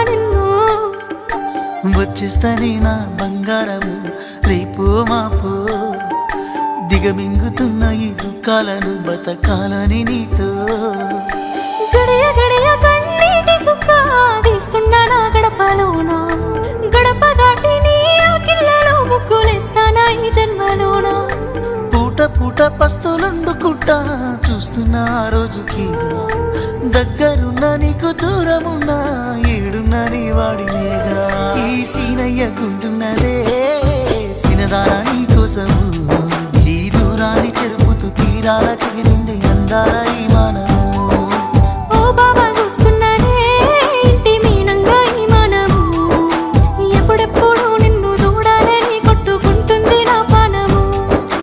నిన్ను వచ్చేస్తానే నా బంగారము రేపు మాపు దిగమింగుతున్న ఈ దుఃఖాలను బతకాలని నీతో గడియ గడియ కన్నీటి సుఖ తీస్తున్నా నా గడపలోనా గడప దాటి నీ ఆకిళ్ళలో ముగ్గులేస్తానా ఈ జన్మలోనా పూట పూట పస్తులుండుకుంటా చూస్తున్నా ఆ రోజుకి దగ్గరున్న నీకు దూరమున్నా ఏడున్న నీ వాడినేగా ఈ సీనయ్య గుంటున్నదే సినదారా నీ కోసము ఈ దూరాన్ని చెరుపుతూ తీరాల తెగినుండి అందాల ఈ